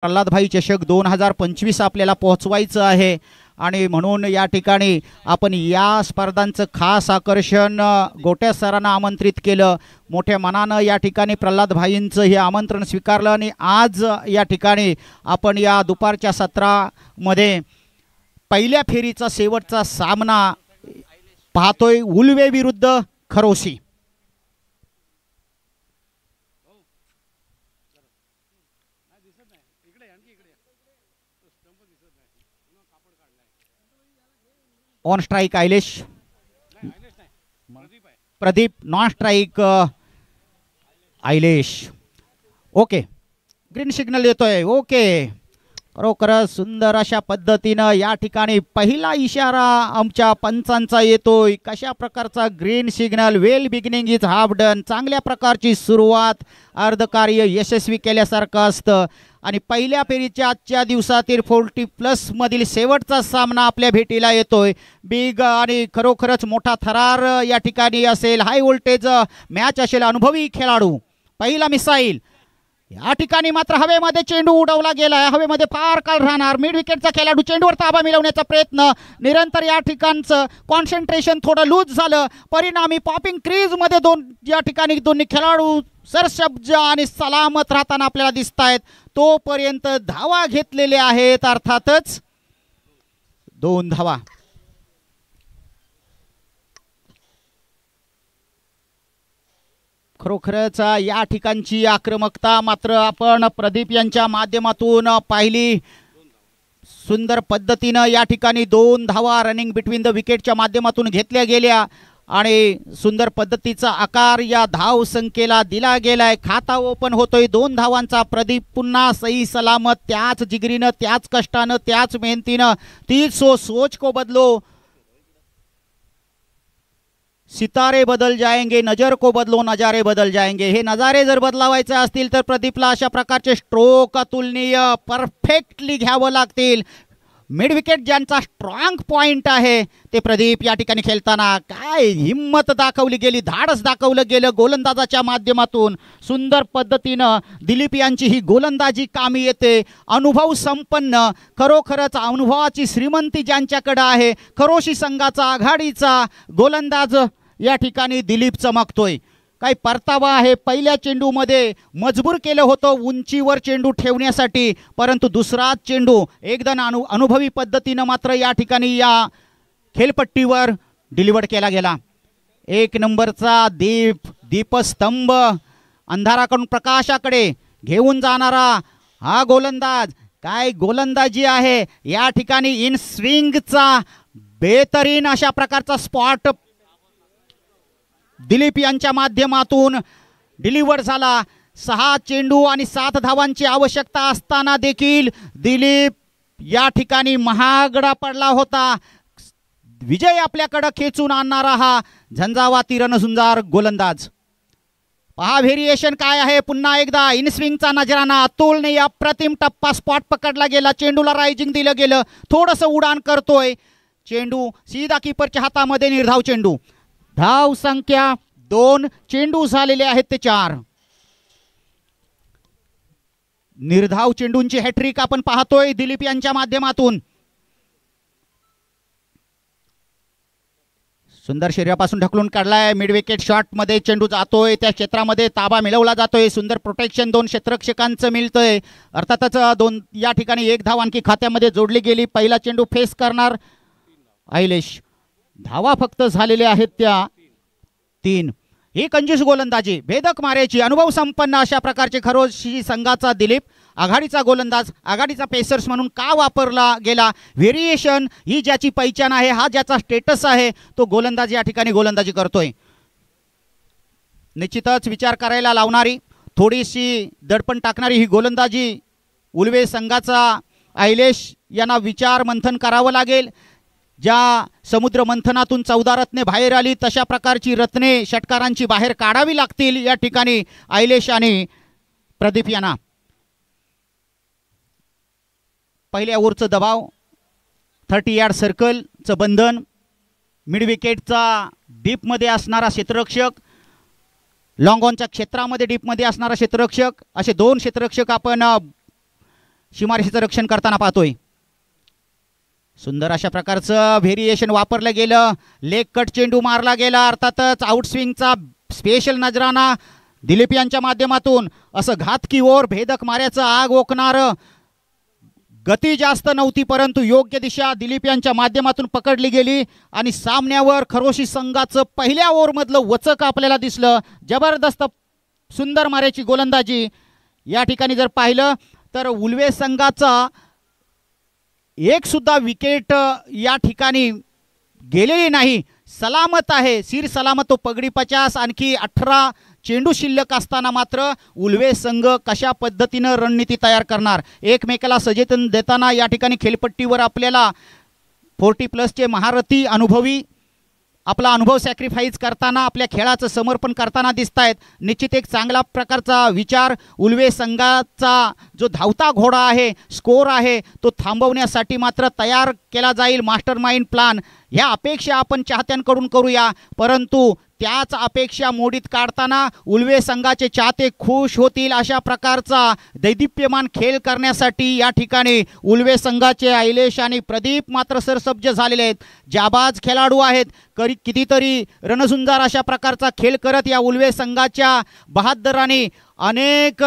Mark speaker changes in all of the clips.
Speaker 1: प्रल्हादभाई चषक 2025 आपल्याला पोहोचवायचं आहे आणि म्हणून या ठिकाणी आपण या स्पर्धांचं खास आकर्षण गोट्या सरांना आमंत्रित केलं। मोठ्या मनानं या ठिकाणी प्रल्हादभाईंचं हे आमंत्रण स्वीकारलं आणि आज या ठिकाणी आपण या दुपारच्या सत्रामध्ये पहिल्या फेरीचा शेवटचा सामना पाहतोय, उल्वे विरुद्ध Kharoshi. On strike Ayalesh, Pradeep non strike Ayalesh. Okay, green signal येतोय। ओके, खरोखर सुंदर अशा पद्धतीनं या ठिकाणी पहिला इशारा आमच्या पंचांचा येतोय। कशा प्रकारचा green signal, well beginning is half done, चांगल्या प्रकारची सुरुवात अर्धकार्य यशस्वी केल्यासारखं असतं आणि पहिल्या फेरीच्या आजच्या दिवसातील 40+ मधील शेवटचा सामना आपल्या भेटीला येतोय। बिग आणि खरोखरच मोठा थरार या ठिकाणी असेल, हाय व्होल्टेज मॅच असेल, अनुभवी खेळाडू। पहिला मिसाईल या ठिकाणी मात्र हवेमध्ये चेंडू उडवला गेलाय, हवेमध्ये फार काळ राहणार। मिड विकेटचा खेळाडू चेंडूवर ताबा मिळवण्याचा प्रयत्न, निरंतर या ठिकाणचं कॉन्सन्ट्रेशन थोडं लूज झालं, परिणामी पॉपिंग क्रीज मध्ये या ठिकाणी दोन्ही खेळाडू सरसब्ज आणि सलामत राहताना आपल्याला दिसत आहेत। तोपर्यंत धावा घेतलेल्या आहेत, अर्थातच 2 धावा। खरोखरच या ठिकाणची आक्रमकता मात्र आपण प्रदीप यांच्या माध्यमातून पाहिली। सुंदर पद्धतीनं या ठिकाणी 2 धावा रनिंग बिटवीन द विकेटच्या माध्यमातून घेतल्या गेल्या आणि सुंदर पद्धतीचा आकार या धाव संख्येला दिला गेलाय। खाता ओपन होतोय 2 धावांचा। प्रदीप पुन्हा सही सलामत, त्याच जिगरीनं, त्याच कष्टानं, त्याच मेहनतीनं, तीच सोच को बदलो, सितारे बदल जाएंगे, नजर को बदलो नजारे बदल जाएंगे। हे नजारे जर बदलावायचे असतील तर प्रदीपला अशा प्रकारचे स्ट्रोक अतुलनीय परफेक्टली घ्यावं लागतील। मिड विकेट ज्यांचा स्ट्रॉंग पॉइंट आहे ते प्रदीप या ठिकाणी खेळताना काय हिम्मत दाखवली गेली, धाडस दाखवलं गेलं गोलंदाजाच्या माध्यमातून। सुंदर पद्धतीनं दिलीप यांची ही गोलंदाजी कामी येते। अनुभव संपन्न, खरोखरच अनुभवाची श्रीमंती ज्यांच्याकडे आहे, खरोशी संघाचा आघाडीचा गोलंदाज या ठिकाणी दिलीप चमकतोय। काही परतावा आहे, पहिल्या चेंडूमध्ये मजबूर केलं होतं उंचीवर चेंडू ठेवण्यासाठी, परंतु दुसरा चेंडू एकदम अनुभवी पद्धतीनं मात्र या ठिकाणी या खेळपट्टीवर डिलिव्हर केला गेला। 1 नंबरचा दीपस्तंभ, अंधाराकडून प्रकाशाकडे घेऊन जाणारा हा गोलंदाज, काय गोलंदाजी आहे या ठिकाणी। इन स्विंगचा बेहतरीन अशा प्रकारचा स्पॉट दिलीप यांच्या माध्यमातून डिलिव्हर झाला। 6 चेंडू आणि 7 धावांची आवश्यकता असताना देखील दिलीप या ठिकाणी महागडा पडला होता। विजय आपल्याकडे खेचून आणणारा हा झंझावाती रणझुंजार गोलंदाज। पहा व्हेरिएशन काय आहे, पुन्हा एकदा इन स्विंगचा नजराना, अतुलने अप्रतिम टप्पा स्पॉट पकडला गेला, चेंडूला रायझिंग दिलं गेलं, थोडंसं उडान करतोय चेंडू, सीधा कीपरच्या हातामध्ये निर्धाव चेंडू। धाव संख्या 2, चेंडू झालेले आहेत ते 4। निर्धाव चेंडूंची हॅट्रिक आपण पाहतोय दिलीप यांच्या माध्यमातून। सुंदर शरीरापासून ढकलून काढलाय, मिड विकेट शॉट मध्ये चेंडू जातोय, त्या क्षेत्रामध्ये ताबा मिळवला जातोय। सुंदर प्रोटेक्शन 2 क्षेत्ररक्षकांचं मिळतंय, अर्थातच 2 या ठिकाणी 1 धाव आणखी खात्यामध्ये जोडली गेली। पहिला चेंडू फेस करणार आयलेश, धावा फक्त झालेल्या आहेत त्या 3। ही कंजूस गोलंदाजी, भेदक माऱ्याची, अनुभव संपन्न अशा प्रकारचे खरोशी संघाचा दिलीप आघाडीचा गोलंदाज, आघाडीचा पेसर्स म्हणून का वापरला गेला। व्हेरिएशन ही ज्याची पहिचान आहे, हा ज्याचा स्टेटस आहे, तो गोलंदाज या ठिकाणी गोलंदाजी करतोय। निश्चितच विचार करायला लावणारी, थोडीशी दडपण टाकणारी ही गोलंदाजी उल्वे संघाचा आयलेश यांना विचार मंथन करावं लागेल। ज्या समुद्र मंथनातून 14 रत्ने बाहेर आली, तशा प्रकारची रत्ने षटकारांची बाहेर काढावी लागतील या ठिकाणी आयलेश आणि प्रदीप यांना। पहिल्या ओव्हरचं दबाव, 30 यार्ड सर्कलचं बंधन, मिड विकेटचा डीपमध्ये असणारा क्षेत्ररक्षक, लॉंग ऑनच्या क्षेत्रामध्ये डीपमध्ये असणारा क्षेत्ररक्षक, असे 2 क्षेत्ररक्षक आपण सीमारेषेचं रक्षण करताना पाहतोय. सुंदर अशा प्रकारचं व्हेरिएशन वापरलं गेलं. लेग कट चेंडू मारला गेला. अर्थातच आउटस्विंगचा स्पेशल नजराना दिलीप यांच्या माध्यमातून. असं घातकी ओर भेदक माऱ्याचं आग ओकणारं. गती जास्त नव्हती परंतु योग्य दिशा दिलीप यांच्या माध्यमातून पकडली गेली आणि सामन्यावर खरोशी संघाचं पहिल्या ओव्हरमधलं वचक आपल्याला दिसलं. जबरदस्त सुंदर माऱ्याची गोलंदाजी. या ठिकाणी जर पाहिलं तर उल्वे संघाचा एक सुद्धा विकेट या ठिकाणी गेलेली नाही. सलामत आहे, सिर सलामत तो पगडी 50. आणखी 18 चेंडू शिल्लक असताना मात्र उल्वे संघ कशा पद्धतीनं रणनीती तयार करणार. एकमेकाला सजेतन देताना या ठिकाणी खेळपट्टीवर आपल्याला 40+ महारथी अनुभवी आपला अनुभव सॅक्रिफाईस करताना आपल्या खेळाचं समर्पण करताना दिसत आहेत. निश्चित एक चांगला प्रकारचा विचार उल्वे संघाचा जो धावता घोडा आहे, स्कोर आहे, तो थांबवण्यासाठी मात्र तयार केला जाईल. मास्टर माइंड प्लान ह्या अपेक्षा आपण चाहत्यांकडून करूया. परंतु त्याच अपेक्षा मोडीत काढताना उल्वे संघाचे चाहते खुश होतील अशा प्रकारचा दैदिप्यमान खेळ करण्यासाठी या ठिकाणी उल्वे संघाचे आयलेश आणि प्रदीप मात्र सरसज्ज झालेले आहेत. जाबाज खेळाडू आहेत. कितीतरी रणझुंजार अशा प्रकारचा खेळ करत या उल्वे संघाच्या बहादरांनी अनेक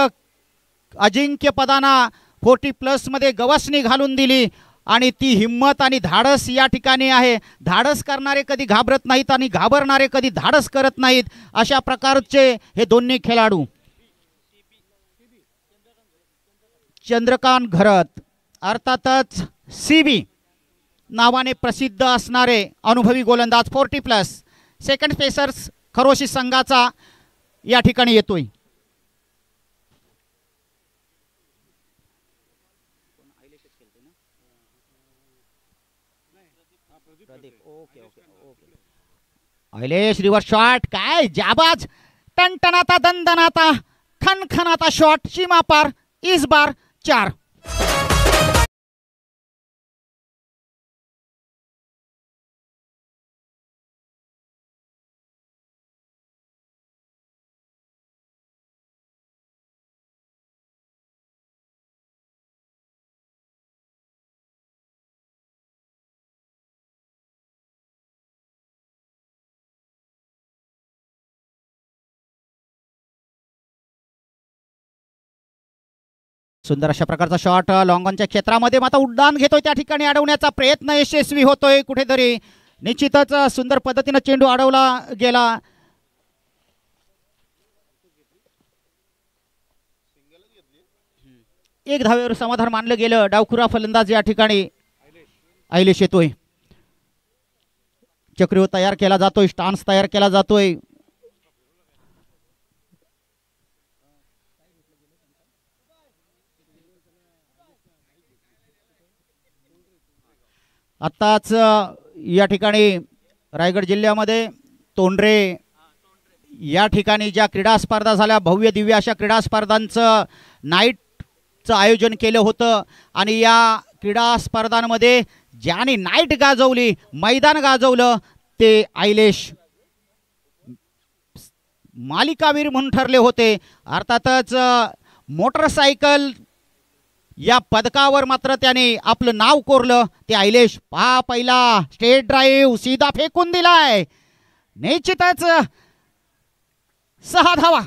Speaker 1: अजिंक्यपदांना 40+ मध्ये गवसणी घालून दिली आणि ती हिम्मत आणि धाडस या ठिकाणी आहे. धाडस करणारे कधी घाबरत नाहीत आणि घाबरणारे कधी धाडस करत नाहीत. अशा प्रकारचे हे दोन्ही खेळाडू. चंद्रकांत घरत अर्थातच CB नावाने प्रसिद्ध असणारे अनुभवी गोलंदाज 40+. सेकंड पेसर्स खरोशी संघाचा या ठिकाणी येतोय. आयलेश रिव्हर्स शॉट. काय जाबाज. टनटनाता दणदणाता खनखनाता शॉट. सीमा पार. इस बार 4. सुंदर अशा प्रकारचा शॉट लॉंग ऑनच्या क्षेत्रामध्ये मात्र उड्डाण घेतोय. त्या ठिकाणी अडवण्याचा प्रयत्न यशस्वी होतोय कुठेतरी. निश्चितच सुंदर पद्धतीने चेंडू अडवला गेला. एक धावेवर समाधान मानलं गेलं. डावखुरा फलंदाज या ठिकाणी आयलेश येतोय. चक्रीवर तयार केला जातोय. स्टान्स तयार केला जातोय. आत्ताच या ठिकाणी रायगड जिल्ह्यामध्ये तोंडरे या ठिकाणी ज्या क्रीडा स्पर्धा झाल्या, भव्य दिव्य अशा क्रीडा स्पर्धांचं नाईटचं आयोजन केलं होतं आणि या क्रीडा स्पर्धांमध्ये ज्याने नाईट गाजवली, मैदान गाजवलं ते आयलेश मालिकावीर म्हणून ठरले होते. अर्थातच मोटरसायकल या पदकावर मात्र त्याने आपलं नाव कोरलं. ते आयलेश पहा, पहिला स्ट्रेट ड्राईव्ह सीधा फेकून दिलाय. निश्चितच 6 धावा.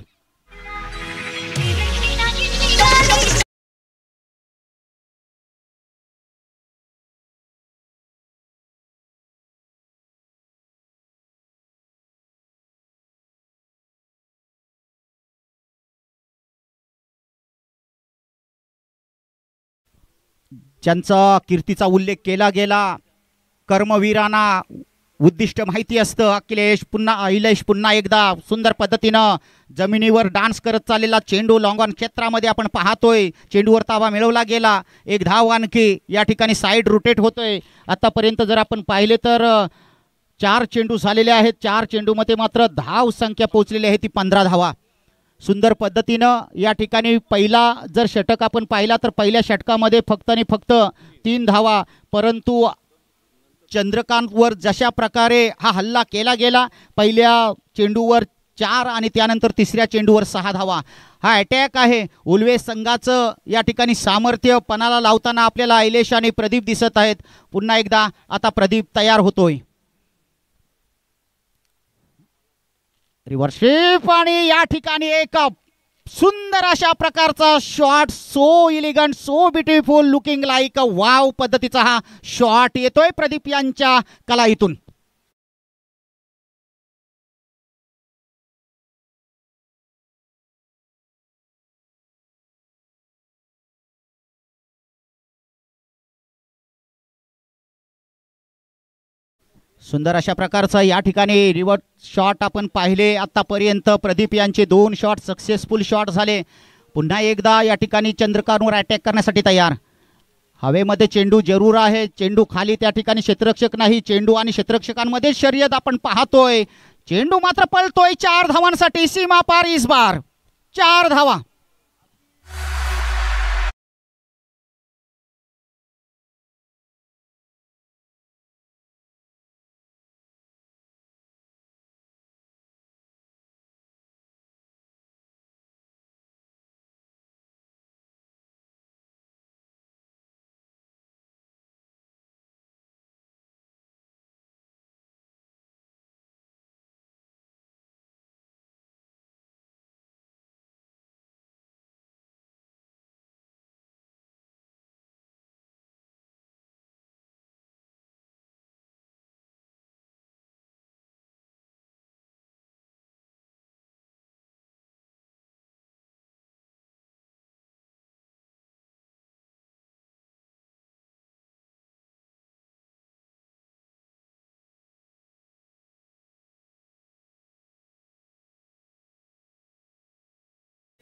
Speaker 1: ज्यांचा कीर्तीचा उल्लेख केला गेला, कर्मवीरांना उद्दिष्ट माहिती असतं. आयलेश पुन्हा एकदा सुंदर पद्धतीनं जमिनीवर डान्स करत चाललेला चेंडू लॉंग ऑन क्षेत्रामध्ये आपण पाहतोय. चेंडूवर ताबा मिळवला गेला. एक धाव आणखी या ठिकाणी साईड रोटेट होतोय. आतापर्यंत जर आपण पाहिले तर 4 चेंडू झालेले आहेत. 4 चेंडूमध्ये मात्र धाव संख्या पोहोचलेली आहे ती 15 धावा. सुंदर पद्धतीनं या ठिकाणी पहिला जर षटक आपण पाहिला तर पहिल्या षटकामध्ये फक्त आणि फक्त 3 धावा. परंतु चंद्रकांतवर जशा प्रकारे हा हल्ला केला गेला, पहिल्या चेंडूवर 4 आणि त्यानंतर तिसऱ्या चेंडूवर 6 धावा. हा अटॅक आहे उल्वे संघाचं. या ठिकाणी सामर्थ्य पणाला लावताना आपल्याला ऐलेश आणि प्रदीप दिसत आहेत. पुन्हा एकदा आता प्रदीप तयार होतोय. रिव्हर्शिप आणि या ठिकाणी एक सुंदर अशा प्रकारचा shot. So elegant, so beautiful, looking like a wow पद्धतीचा हा शॉट येतोय प्रदीप यांच्या कलाईतून. सुंदर अशा प्रकारचा या ठिकाणी रिव्हर्स शॉट आपण पाहिले आतापर्यंत. प्रदीप यांचे 2 शॉट सक्सेसफुल शॉट झाले. पुन्हा एकदा या ठिकाणी चंद्रकांतवर अटॅक करण्यासाठी तयार. हवेमध्ये चेंडू जरूर आहे, चेंडू खाली त्या ठिकाणी क्षेत्ररक्षक नाही. चेंडू आणि क्षेत्ररक्षकांमध्ये शर्यत आपण पाहतोय. चेंडू मात्र पळतोय 4 धावांसाठी. सीमा पार इस बार 4 धावा.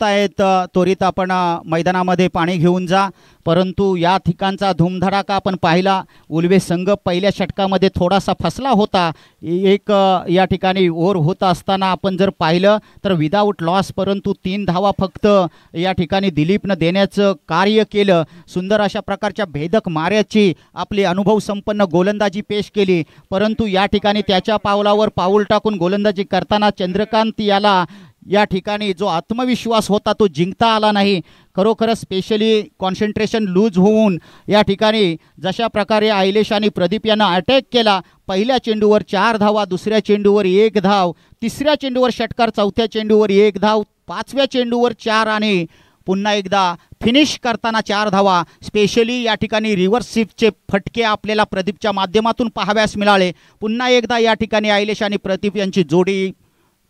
Speaker 1: आहेत त्वरित आपण मैदानामध्ये पाणी घेऊन जा. परंतु या ठिकाणचा धूमधडाका आपण पाहिला. उल्वे संघ पहिल्या षटकामध्ये थोडासा फसला होता. एक या ठिकाणी ओव्हर होत असताना आपण जर पाहिलं तर विदाऊट लॉस, परंतु 3 धावा फक्त या ठिकाणी दिलीपनं देण्याचं कार्य केलं. सुंदर अशा प्रकारच्या भेदक माऱ्याची आपली अनुभव संपन्न गोलंदाजी पेश केली. परंतु या ठिकाणी त्याच्या पावलावर पाऊल टाकून गोलंदाजी करताना चंद्रकांत याला या ठिकाणी जो आत्मविश्वास होता तो जिंकता आला नाही. खरोखरच स्पेशली कॉन्सन्ट्रेशन लूज होऊन या ठिकाणी जशा प्रकारे ऐलेश आणि प्रदीप यांना अटॅक केला. पहिल्या चेंडूवर 4 धावा, दुसऱ्या चेंडूवर 1 धाव, तिसऱ्या चेंडूवर षटकार, चौथ्या चेंडूवर 1 धाव, 5व्या चेंडूवर 4 आणि पुन्हा एकदा फिनिश करताना 4 धावा. स्पेशली या ठिकाणी रिव्हर्स स्वीपचे फटके आपल्याला प्रदीपच्या माध्यमातून पाहाव्यास मिळाले. पुन्हा एकदा या ठिकाणी ऐलेश आणि प्रदीप यांची जोडी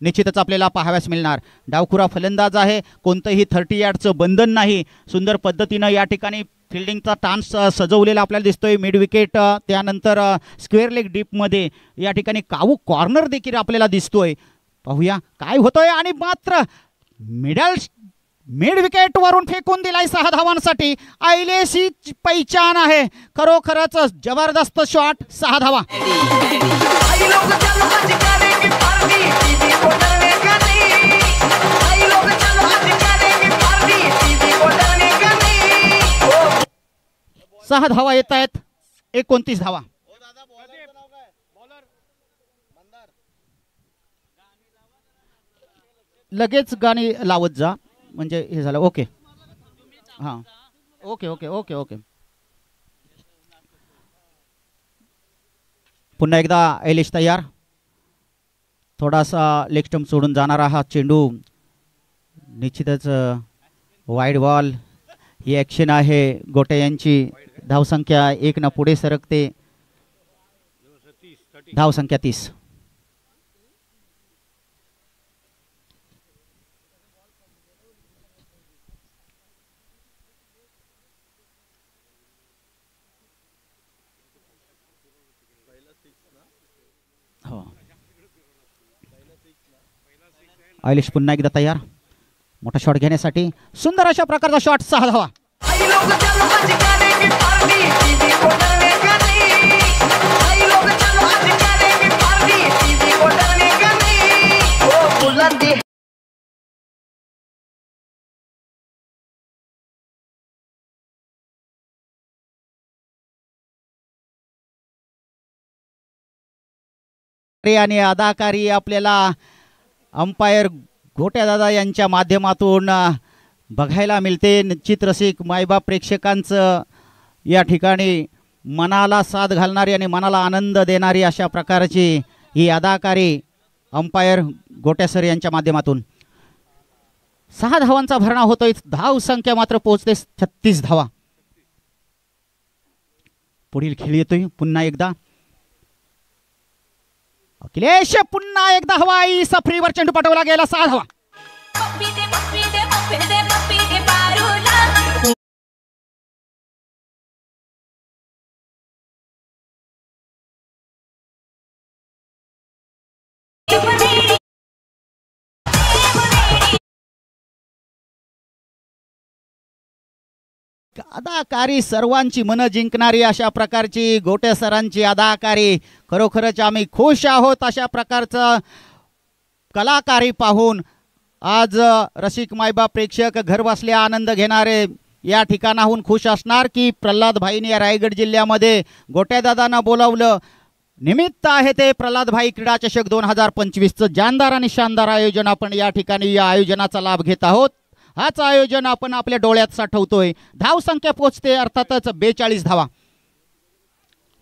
Speaker 1: निश्चितच आपल्याला पाहाव्यास मिळणार. डावखुरा फलंदाज आहे, कोणतंही 30 यार्डचं बंधन नाही. सुंदर पद्धतीनं या ठिकाणी फिल्डिंगचा टान्स सजवलेला आपल्याला दिसतोय. मिड विकेट, त्यानंतर स्क्वेअर लेग डीपमध्ये या ठिकाणी कावू कॉर्नर देखील आपल्याला दिसतोय. पाहूया काय होतोय. आणि मात्र मिड विकेट वरून फेकून दिलाय 6 धावांसाठी. ऐलेशी पहिचान आहे. खरोखरच जबरदस्त शॉट. 6 धावा. सहा धावा येत आहेत. 29 धावा. लगेच गाणी लावत जा म्हणजे हे झालं. ओके, हां, ओके ओके ओके ओके. पुन्हा एकदा ऐलेश तयार. थोडासा लेग स्टंप सोडून जाणारा हा चेंडू निश्चितच वाईड बॉल. ही ॲक्शन आहे गोटे यांची. धावसंख्या 1 न पुढे सरकते. धावसंख्या 30. हो, ऐलेश पुन्हा एकदा तयार मोठा शॉट घेण्यासाठी. सुंदर अशा प्रकारचा शॉट. 6 धावा. आणि अदाकारी आपल्याला अंपायर गोट्यादादा यांच्या माध्यमातून बघायला मिळते. निश्चित रसिक मायबाप प्रेक्षकांचं या ठिकाणी मनाला साथ घालणारी आणि मनाला आनंद देणारी अशा प्रकारची ही अदाकारी अंपायर गोट्यासर यांच्या माध्यमातून. 6 धावांचा भरणा होतोय. धाव संख्या मात्र पोहोचते 36 धावा. पुढील खेळ येतोय पुन्हा एकदा. अखिलेश पुन्हा एकदा हवाई सफरीवर चेंडू पाठवला गेला. 6 धावा. अदाकारी सर्वांची मन जिंकणारी अशा प्रकारची गोटे सरांची अदाकारी. खरोखरच आम्ही खुश आहोत अशा प्रकारचं कलाकारी पाहून. आज रसिक मायबाप प्रेक्षक घरबसल्या आनंद घेणारे या ठिकाणाहून खुश असणार की प्रल्हाद भाईंनी या रायगड जिल्ह्यामध्ये गोट्यादादांना बोलावलं. निमित्त आहे ते प्रल्हाद भाई क्रीडा चषक 2025चं जानदार आणि शानदार आयोजन. आपण या ठिकाणी या आयोजनाचा लाभ घेत आहोत. हाच आयोजन आपण आपल्या डोळ्यात साठवतोय. धाव संख्या पोहोचते अर्थातच 42 धावा.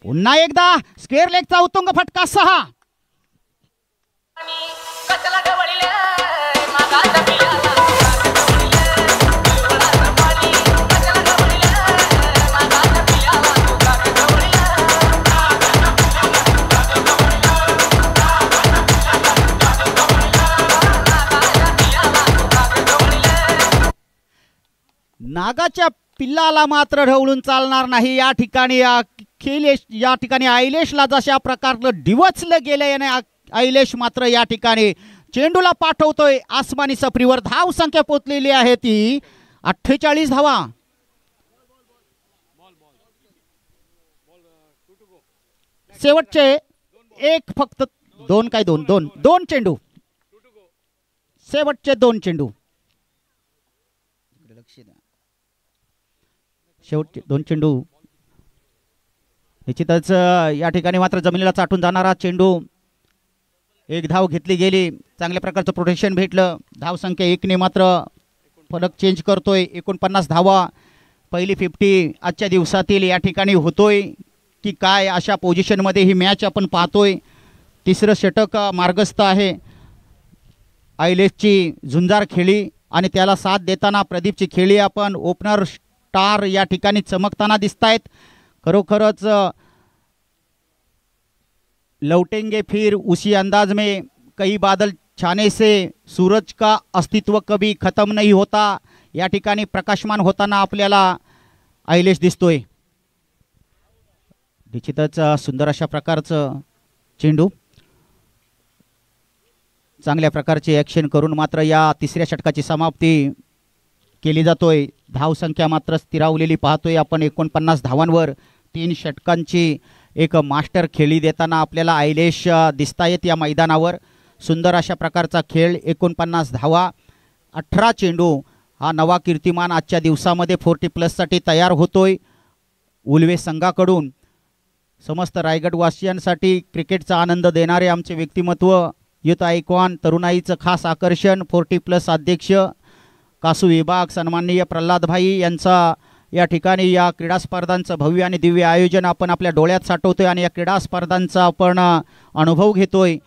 Speaker 1: पुन्हा एकदा स्क्वेअर लेगचा उत्तुंग फटका 6. नागाच्या पिल्लाला मात्र ढवळून चालणार नाही. या ठिकाणी या ठिकाणी आयलेशला जशा प्रकारचं डिवचलं गेलं याने आयलेश मात्र या ठिकाणी चेंडूला पाठवतोय आसमानी सफरीवर. धाव संख्या पोचलेली आहे ती 48 धावा. शेवटचे एक फक्त दोन चेंडू. शेवटचे 2 चेंडू. शेवटचे 2 चेंडू. निश्चितच या ठिकाणी मात्र जमिनीला चाटून जाणारा चेंडू. एक धाव घेतली गेली. चांगल्या प्रकारचं प्रोटेक्शन भेटलं. धाव संख्या 1 ने मात्र फलक चेंज करतोय. 49 धावा. पहिली 50 आजच्या दिवसातील या ठिकाणी होतोय की काय अशा पोझिशनमध्ये ही मॅच आपण पाहतोय. तिसरं षटक मार्गस्थ आहे. आयलेशची झुंजार खेळी आणि त्याला साथ देताना प्रदीपची खेळी आपण ओपनर स्टार या ठिकाणी चमकताना दिसतायत. खरोखरच लौटेंगे फिर उसी अंदाज में, कई बादल छाने से सूरज का अस्तित्व कभी खत्म नहीं होता. या ठिकाणी प्रकाशमान होताना आपल्याला आयलेश दिसतोय. निश्चितच सुंदर अशा प्रकारचं चेंडू. चांगल्या प्रकारचे ॲक्शन करून मात्र या तिसऱ्या षटकाची समाप्ती केली जातोय. धाव संख्या मात्र स्थिरावलेली पाहतोय आपण 49 धावांवर. 3 षटकांची एक मास्टर खेळी देताना आपल्याला आयलेश दिसतायत या मैदानावर. सुंदर अशा प्रकारचा खेळ. 49 धावा 18 चेंडू. हा नवा कीर्तिमान आजच्या दिवसामध्ये 40+ साठी तयार होतोय उल्वे संघाकडून. समस्त रायगडवासियांसाठी क्रिकेटचा आनंद देणारे आमचे व्यक्तिमत्व, युथ आयकॉन, तरुणाईचं खास आकर्षण, 40+ अध्यक्ष कासू विभाग सन्माननीय प्रल्हाद भाई यांचा या ठिकाणी या क्रीडा स्पर्धांचं भव्य आणि दिव्य आयोजन आपण आपल्या डोळ्यात साठवतोय आणि या क्रीडा स्पर्धांचा आपण अनुभव घेतोय.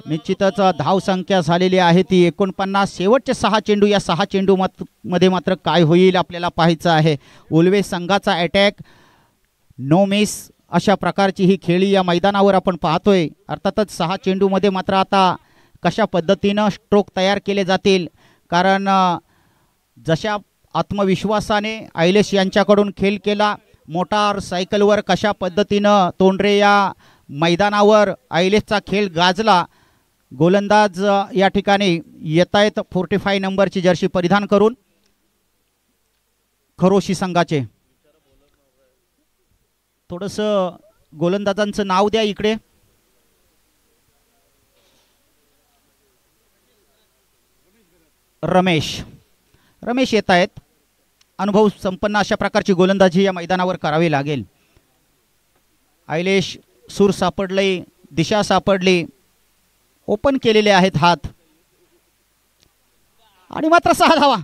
Speaker 1: निश्चितच धाव संख्या झालेली आहे ती 49. शेवटचे 6 चेंडू. या 6 चेंडू मध्ये मात्र काय होईल आपल्याला पाहायचं आहे. उल्वे संघाचा अटॅक नो मिस अशा प्रकारची ही खेळी या मैदानावर आपण पाहतोय. अर्थातच 6 चेंडूमध्ये मात्र आता कशा पद्धतीनं स्ट्रोक तयार केले जातील, कारण जशा आत्मविश्वासाने आयलेश यांच्याकडून खेळ केला, मोटार सायकलवर कशा पद्धतीनं तोंडरे या मैदानावर आयलेशचा खेळ गाजला. गोलंदाज या ठिकाणी येत आहेत 45 नंबरची जर्सी परिधान करून खरोशी संघाचे. थोडंसं गोलंदाजांचं नाव द्या इकडे. रमेश येत आहेत. अनुभव संपन्न अशा प्रकारची गोलंदाजी या मैदानावर करावी लागेल. आयलेश सूर सापडले, दिशा सापडली, ओपन केलेले आहेत हात. आणि मात्र 6 धावा.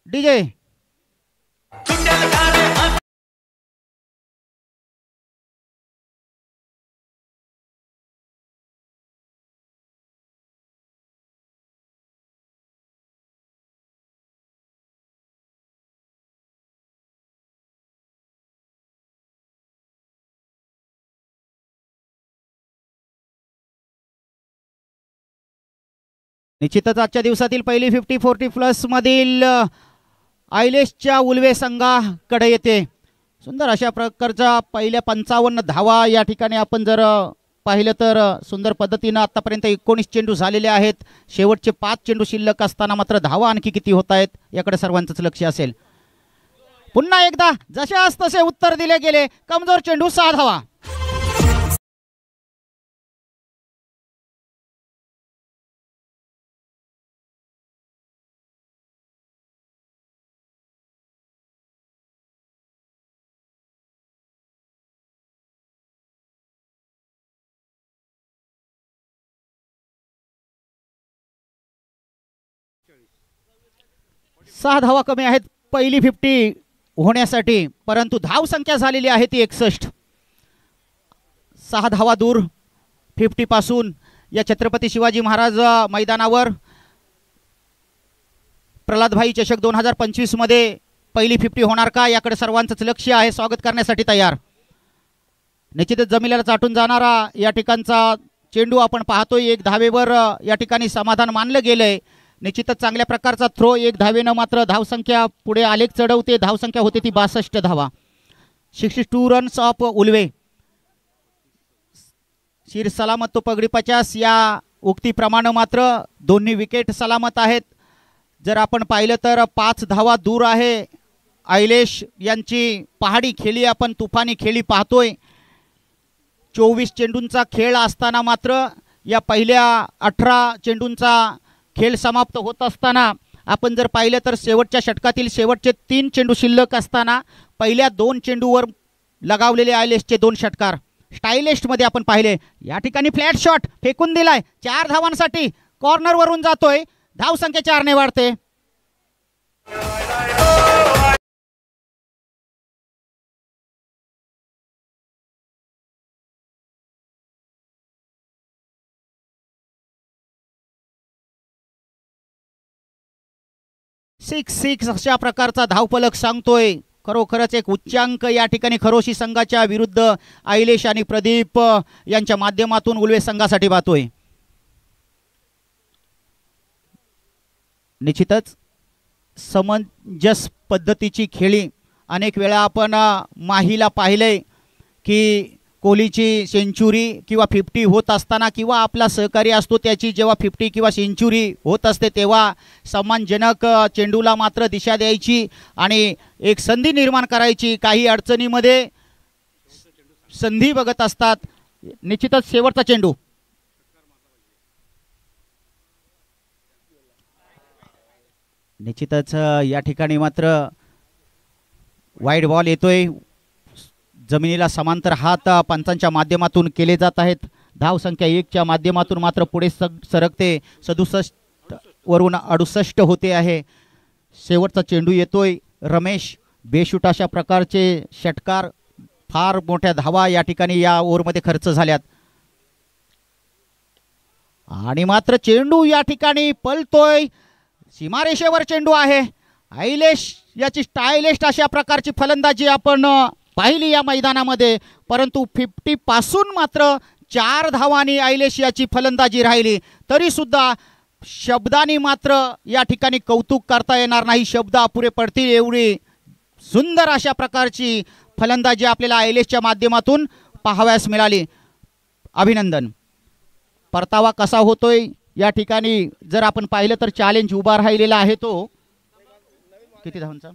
Speaker 1: डीजे निश्चितच आजच्या दिवसातील पहिली 50-40 प्लस मधील आयलेशच्या उल्वे संघाकडे येते. सुंदर अशा प्रकारच्या पहिल्या 55 धावा या ठिकाणी आपण जर पाहिलं तर सुंदर पद्धतीनं आतापर्यंत 19 चेंडू झालेले आहेत. शेवटचे 5 चेंडू शिल्लक असताना मात्र धावा आणखी किती होत आहेत याकडे सर्वांचंच लक्ष असेल. पुन्हा एकदा जशास तसे उत्तर दिले गेले. कमजोर चेंडू 6 धावा. सहा धावा कमी आहेत पहिली 50 होण्यासाठी, परंतु धाव संख्या झालेली आहे ती 61. 6 धावा दूर 50 पासून या छत्रपती शिवाजी महाराज मैदानावर प्रल्हादभाई चषक 2025 मध्ये पहिली 50 होणार का याकडे सर्वांचंच लक्ष आहे. स्वागत करण्यासाठी तयार. निश्चितच जमिनीला चाटून जाणारा या ठिकाणचा चेंडू आपण पाहतोय. 1 धावेवर या ठिकाणी समाधान मानलं गेलंय. निश्चितच चांगल्या प्रकारचा थ्रो. 1 धावेनं मात्र धावसंख्या पुढे आलेख चढवते. धावसंख्या होते ती 62 धावा. 62 रन्स ऑफ उल्वे. शिर सलामत तो पगडी 50 या उक्तीप्रमाणे मात्र दोन्ही विकेट सलामत आहेत. जर आपण पाहिलं तर 5 धावा दूर आहे आयलेश यांची पहाडी खेळी आपण तुफानी खेळी पाहतोय. 24 चेंडूंचा खेळ असताना मात्र या पहिल्या 18 चेंडूंचा खेळ समाप्त होत असताना आपण जर पाहिलं तर शेवटच्या षटकातील शेवटचे 3 चेंडू शिल्लक असताना पहिल्या 2 चेंडूवर लगावलेले आयलेशचे 2 षटकार स्टायलिस्टमध्ये आपण पाहिले. या ठिकाणी फ्लॅट शॉट फेकून दिलाय 4 धावांसाठी. कॉर्नरवरून जातोय. धावसंख्या 4 ने वाढते. सिक्स अशा प्रकारचा धावफलक सांगतोय. खरोखरच एक उच्चांक या ठिकाणी खरोशी संघाच्या विरुद्ध आयलेश आणि प्रदीप यांच्या माध्यमातून उल्वे संघासाठी पाहतोय. निश्चितच समंजस पद्धतीची खेळी. अनेक वेळा आपण माहीला पाहिलंय की कोहलीची सेंचुरी किंवा 50 होत असताना किंवा आपला सहकारी असतो त्याची जेव्हा 50 किंवा सेंचुरी होत असते तेव्हा सन्मानजनक चेंडूला मात्र दिशा द्यायची आणि एक संधी निर्माण करायची. काही अडचणीमध्ये संधी बघत असतात. निश्चितच शेवटचा चेंडू. निश्चितच या ठिकाणी मात्र वाईड बॉल येतोय. जमिनीला समांतर हात पंचांच्या माध्यमातून केले जात आहेत. धावसंख्या 1 च्या माध्यमातून मात्र पुढे सरकते. 67 वरून 68 होते आहे. शेवटचा चेंडू येतोय. रमेश बेशूट अशा प्रकारचे षटकार फार मोठ्या धावा या ठिकाणी या ओव्हरमध्ये खर्च झाल्यात आणि मात्र चेंडू या ठिकाणी पलतोय. सीमारेषेवर चेंडू आहे. आयलेश याची स्टायलिस्ट अशा प्रकारची फलंदाजी आपण पाहिली या मैदानामध्ये, परंतु 50 पासून मात्र 4 धावांनी आयलेश याची फलंदाजी राहिली. तरी सुद्धा शब्दांनी मात्र या ठिकाणी कौतुक करता येणार नाही. शब्द अपुरे पडतील एवढी सुंदर अशा प्रकारची फलंदाजी आपल्याला आयलेशच्या माध्यमातून पाहावयास मिळाली. अभिनंदन. परतावा कसा होतोय या ठिकाणी जर आपण पाहिलं तर चॅलेंज उभा राहिलेला आहे तो किती धावांचा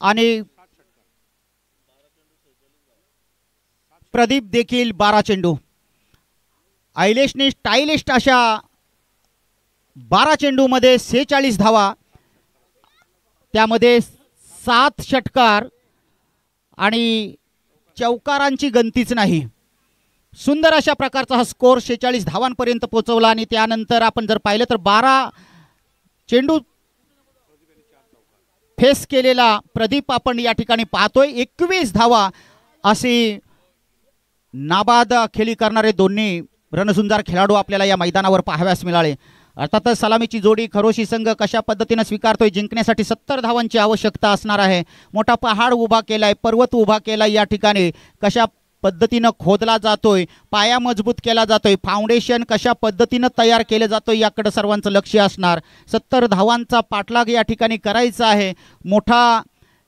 Speaker 1: आणि प्रदीप देखील 12 चेंडू. आयलेशने स्टायलिस्ट अशा 12 चेंडूमध्ये 46 धावा, त्यामध्ये 7 षटकार आणि चौकारांची गंतीच नाही. सुंदर अशा प्रकारचा हा स्कोर 46 धावांपर्यंत पोहोचवला. आणि त्यानंतर आपण जर पाहिलं तर 12 चेंडू फेस केलेला प्रदीप आपण या ठिकाणी पाहतोय. 21 धावा अशी नाबाद खेळी करणारे दोन्ही रणझुंजार खेळाडू आपल्याला या मैदानावर पाहाव्यास मिळाले. अर्थातच सलामीची जोडी खरोशी संघ कशा पद्धतीने स्वीकारतोय. जिंकण्यासाठी 70 धावांची आवश्यकता असणार आहे. मोठा पहाड उभा केलाय, पर्वत उभा केलाय. या ठिकाणी कशा पद्धतीनं खोदला जातोय, पाया मजबूत केला जातोय, फाउंडेशन कशा पद्धतीनं तयार केलं जातोय याकडे सर्वांचं लक्ष असणार. 70 धावांचा पाठलाग या ठिकाणी करायचा आहे. मोठा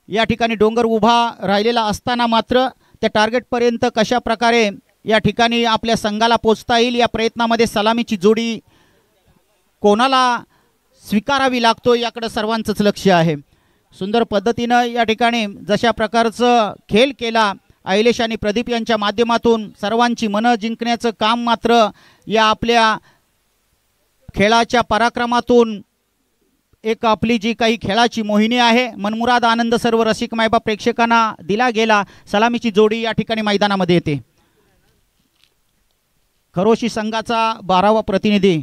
Speaker 1: या ठिकाणी डोंगर उभा राहिलेला असताना मात्र त्या टार्गेटपर्यंत कशा प्रकारे या ठिकाणी आपल्या संघाला पोचता येईल या प्रयत्नामध्ये सलामीची जोडी कोणाला स्वीकारावी लागतो याकडे सर्वांचंच लक्ष आहे. सुंदर पद्धतीनं या ठिकाणी जशा प्रकारचं खेळ केला आयलेश आणि प्रदीप यांच्या माध्यमातून सर्वांची मनं जिंकण्याचं काम मात्र या आपल्या खेळाच्या पराक्रमातून एक आपली जी काही खेळाची मोहिनी आहे मनमुराद आनंद सर्व रसिक मायबाप प्रेक्षकांना दिला गेला. सलामीची जोडी या ठिकाणी मैदानामध्ये येते. खरोशी संघाचा 12वा प्रतिनिधी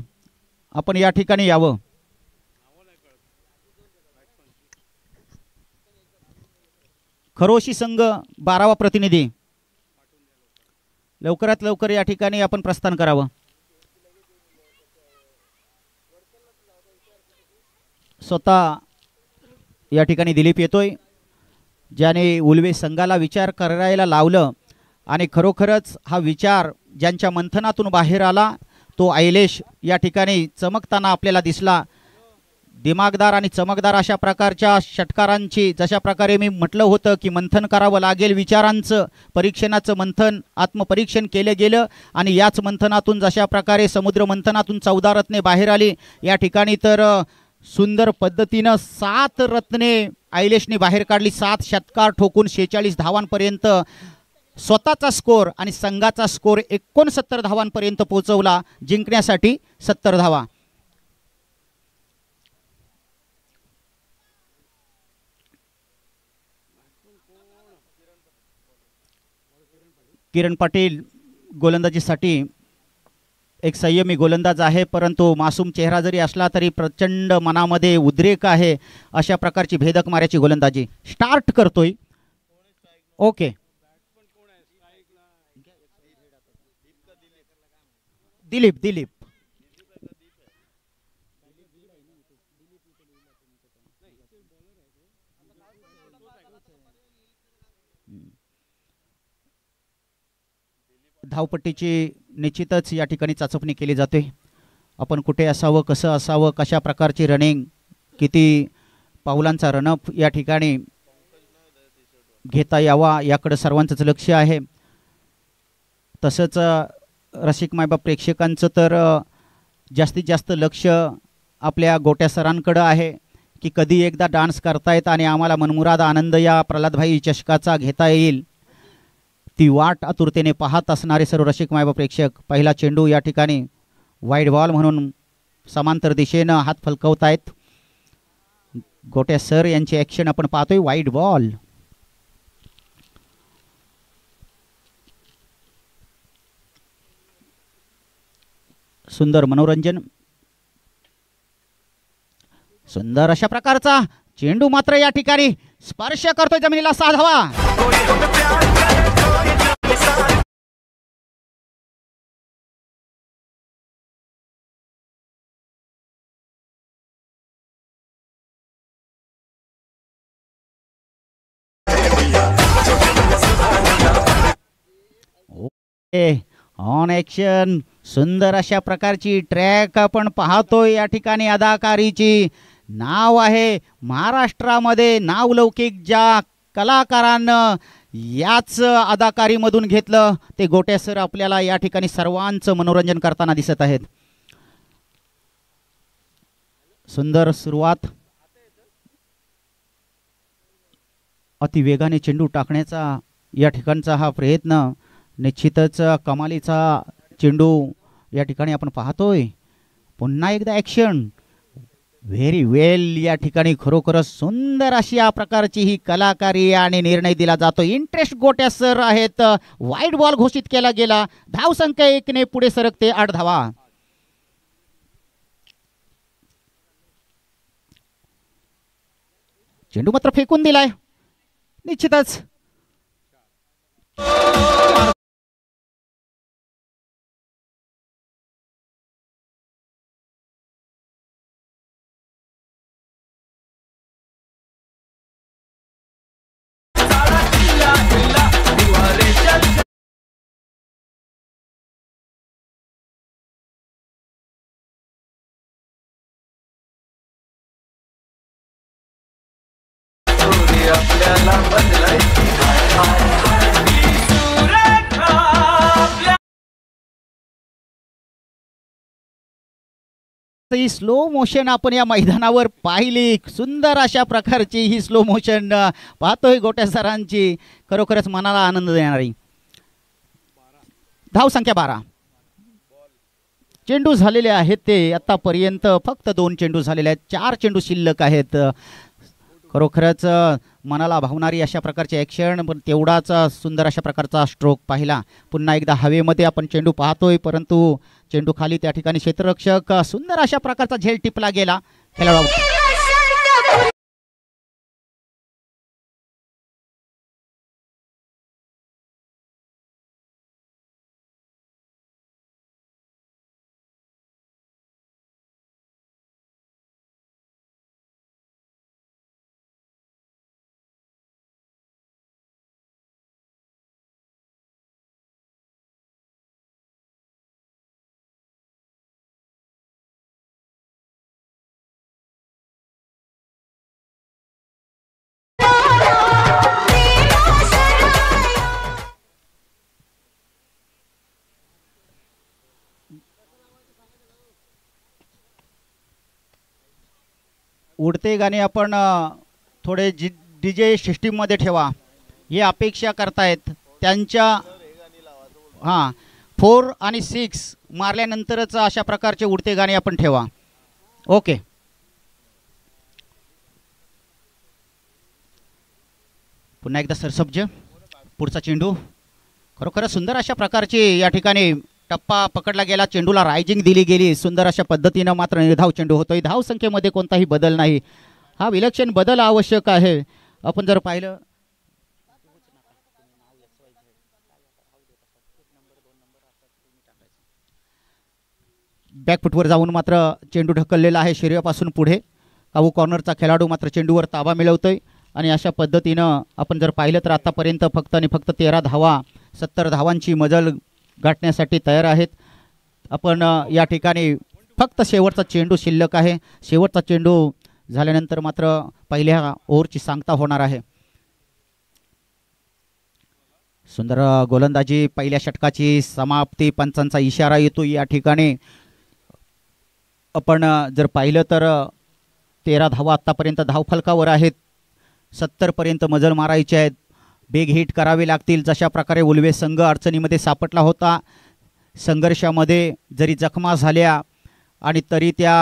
Speaker 1: आपण या ठिकाणी यावं. खरोशी संघ 12वा प्रतिनिधी लवकरात लवकर या ठिकाणी आपण प्रस्थान करावं. स्वतः या ठिकाणी दिलीप येतोय, ज्याने उल्वे संघाला विचार करायला लावलं आणि खरोखरच हा विचार ज्यांच्या मंथनातून बाहेर आला तो आयलेश या ठिकाणी चमकताना आपल्याला दिसला. दिमागदार आणि चमकदार अशा प्रकारच्या षटकारांची जशा प्रकारे मी म्हटलं होतं की मंथन करावं लागेल, विचारांचं परीक्षणाचं मंथन आत्मपरीक्षण केलं गेलं आणि याच मंथनातून जशा प्रकारे समुद्र मंथनातून 14 रत्ने बाहेर आली या ठिकाणी तर सुंदर पद्धतीनं 7 रत्ने आयलेशने बाहेर काढली. 7 षटकार ठोकून 46 धावांपर्यंत स्वतःचा स्कोर आणि संघाचा स्कोर 69 धावांपर्यंत पोहोचवला. जिंकण्यासाठी 70 धावा. किरण पाटील गोलंदाजीसाठी एक संयमी गोलंदाज आहे, परंतु मासूम चेहरा जरी असला तरी प्रचंड मनामध्ये उद्रेक आहे. अशा प्रकारची भेदक माऱ्याची गोलंदाजी स्टार्ट करतोय. ओके, दिलीप धावपट्टीची निश्चितच या ठिकाणी चाचपणी केली जाते. आपण कुठे असावं, कसं असावं, कशा प्रकारची रनिंग, किती पाऊलांचा रनअप या ठिकाणी घेता यावा याकडे सर्वांचंच लक्ष आहे. तसंच रसिक मायबाप प्रेक्षकांचं तर जास्तीत जास्त लक्ष आपल्या गोट्या सरांकडं आहे की कधी एकदा डान्स करतायत आणि आम्हाला मनमुराद आनंद या प्रल्हादभाई चषकाचा घेता येईल. ती वाट आतुरतेने पाहत असणारे सर्व रसिक मायबाप प्रेक्षक. पहिला चेंडू या ठिकाणी वाईड बॉल म्हणून समांतर दिशेनं हात फलकवतायत. गोट्या सर यांची ॲक्शन आपण पाहतोय. Wide ball. सुंदर मनोरंजन. सुंदर अशा प्रकारचा चेंडू मात्र या ठिकाणी स्पर्श करतोय जमिनीला. 6 धावा. On action. सुंदर अशा प्रकारची ट्रॅक आपण पाहतोय या ठिकाणी. अदाकारीची नाव आहे महाराष्ट्रामध्ये नावलौकिक ज्या कलाकारांनं याच अदाकारीमधून घेतलं ते गोट्या सर आपल्याला या ठिकाणी सर्वांचं मनोरंजन करताना दिसत आहेत. सुंदर सुरुवात. अतिवेगाने चेंडू टाकण्याचा या ठिकाणचा हा प्रयत्न निश्चितच कमालीचा चेंडू या ठिकाणी आपण पाहतोय. पुन्हा एकदा ॲक्शन. व्हेरी वेल. या ठिकाणी खरोखरच सुंदर अशी या प्रकारची ही कलाकारी आणि निर्णय दिला जातो. इंटरेस्ट गोट्या सर आहेत. वाईड बॉल घोषित केला गेला. धावसंख्या 1 पुढे सरकते. 8 धावा. चेंडू मात्र फेकून दिलाय. निश्चितच ही स्लो मोशन आपण या मैदानावर पाहिली. सुंदर अशा प्रकारची ही स्लो मोशन पाहतोय गोट्या सरांची. खरोखरच मनाला आनंद देणारी. धावसंख्या 12. चेंडू झालेले आहेत ते आतापर्यंत फक्त 2 चेंडू झालेले आहेत. 4 चेंडू शिल्लक आहेत. खरोखरच मनाला भावणारी अशा प्रकारची ॲक्शन, पण तेवढाच सुंदर अशा प्रकारचा स्ट्रोक पाहिला. पुन्हा एकदा हवेमध्ये आपण चेंडू पाहतोय, परंतु चेंडू खाली त्या ठिकाणी क्षेत्ररक्षक सुंदर अशा प्रकारचा झेल टिपला गेला. खेळाडू उडते गाणे आपण थोडे डीजे सिस्टीममध्ये ठेवा, हे अपेक्षा करतायत त्यांच्या. हां, 4 आणि 6 मारल्यानंतरच अशा प्रकारचे उडते गाणे आपण ठेवा. ओके. पुन्हा एकदा सरसब्ज. पुढचा चेंडू. खरोखरच सुंदर अशा प्रकारची या ठिकाणी टप्पा पकडला गेला. चेंडूला रायझिंग दिली गेली सुंदर अशा पद्धतीनं. मात्र निर्धाव चेंडू होतोय. धाव संख्येमध्ये कोणताही बदल नाही. हा विलक्षण बदल आवश्यक आहे. आपण जर पाहिलं बॅकफुटवर जाऊन मात्र चेंडू ढकललेला आहे शरीरापासून पुढे. कावू कॉर्नरचा खेळाडू मात्र चेंडूवर ताबा मिळवतोय आणि अशा पद्धतीनं आपण जर पाहिलं तर आतापर्यंत फक्त आणि फक्त 13 धावा 70 धावांची मजल गाठण्यासाठी तयार आहेत. आपण या ठिकाणी फक्त शेवटचा चेंडू शिल्लक आहे. शेवटचा चेंडू झाल्यानंतर मात्र पहिल्या ओव्हरची सांगता होणार आहे. सुंदर गोलंदाजी. पहिल्या षटकाची समाप्ती. पंचांचा इशारा येतो या ठिकाणी. आपण जर पाहिलं तर 13 धावा आत्तापर्यंत धावफलकावर आहेत. 70 पर्यंत मजल मारायचे आहेत. बेग हिट करावे लागतील. जशा प्रकारे उल्वे संघ अडचणीमध्ये सापडला होता, संघर्षामध्ये जरी जखमा झाल्या आणि तरी त्या